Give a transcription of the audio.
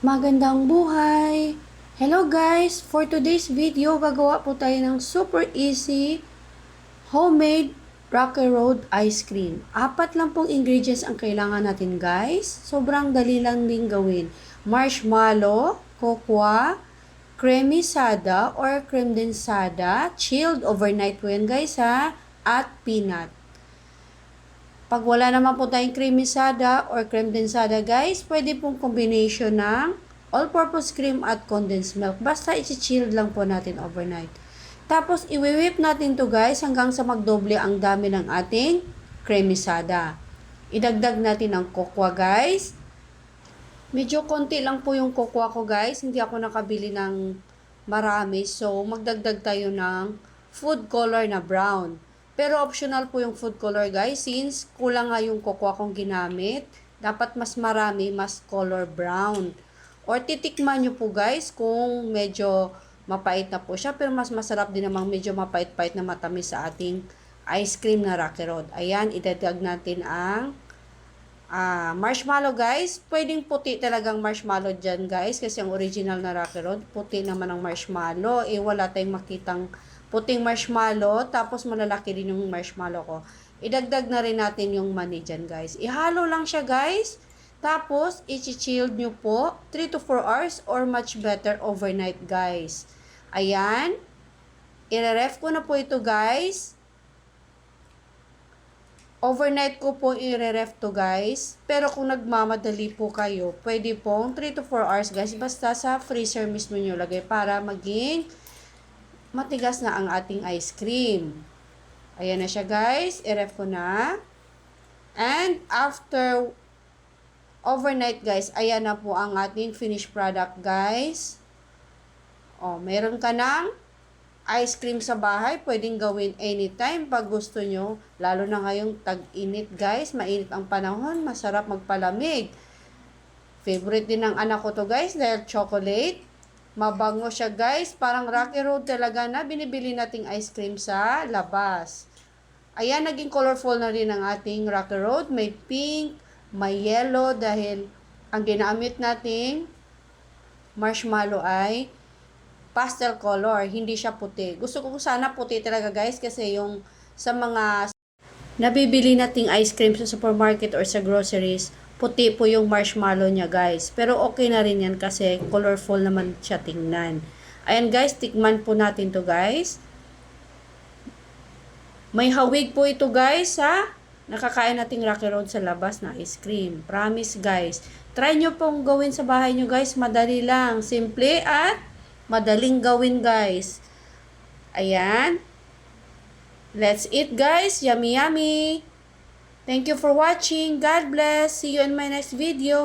Magandang buhay! Hello guys! For today's video, gagawa po tayo ng super easy homemade Rocky Road ice cream. 4 lang pong ingredients ang kailangan natin guys. Sobrang dali lang din gawin. Marshmallow, cocoa, creamy sada or creme densada, chilled overnight po yan guys ha, at peanut. Pag wala naman po tayong creamy sada or creme densada guys, pwede pong combination ng all-purpose cream at condensed milk. Basta i-chilled lang po natin overnight. Tapos, i-whip natin to guys hanggang sa magdoble ang dami ng ating creamy sada. Idagdag natin ang cocoa guys. Medyo konti lang po yung cocoa ko guys. Hindi ako nakabili ng marami. So, magdagdag tayo ng food color na brown. Pero optional po yung food color guys. Since kulang nga yung cocoa kong ginamit, dapat mas marami, mas color brown. Or titikman nyo po guys kung medyo mapait na po siya. Pero mas masarap din namang medyo mapait-pait na matamis sa ating ice cream na Rocky Road. Ayan, idagdag natin ang marshmallow guys. Pwedeng puti talagang marshmallow dyan guys. Kasi ang original na Rocky Road, puti naman ang marshmallow. Wala tayong makitang puting marshmallow. Tapos malalaki din yung marshmallow ko. Idagdag na rin natin yung mani dyan guys. Ihalo lang siya guys. Tapos, i-chilled nyo po 3 to 4 hours or much better overnight guys. Ayan. I-ref ko na po ito guys. Overnight ko po i-ref to guys. Pero kung nagmamadali po kayo, pwede pong 3 to 4 hours guys. Basta sa freezer mismo nyo lagay para maging matigas na ang ating ice cream. Ayan na siya guys. I-ref ko na. And after overnight guys, ayan na po ang ating finished product guys. Meron ka ng ice cream sa bahay, pwedeng gawin anytime pag gusto nyo. Lalo na ngayong tag-init guys, mainit ang panahon, masarap magpalamig. Favorite din ng anak ko to guys dahil chocolate. Mabango siya guys, parang Rocky Road talaga na binibili nating ice cream sa labas. Ayan, naging colorful na rin ang ating Rocky Road. May pink, may yellow dahil ang ginamit nating marshmallow ay pastel color, hindi siya puti. Gusto ko sana puti talaga guys kasi yung sa mga nabibili nating ice cream sa supermarket or sa groceries, puti po yung marshmallow niya guys. Pero okay na rin yan kasi colorful naman siya tingnan. Ayan guys, tikman po natin to guys. May hawig po ito guys ha. Nakakain nating Rocky Road sa labas na ice cream. Promise guys. Try nyo pong gawin sa bahay nyo guys. Madali lang. Simple at madaling gawin guys. Ayan. Let's eat guys. Yummy yummy. Thank you for watching. God bless. See you in my next video.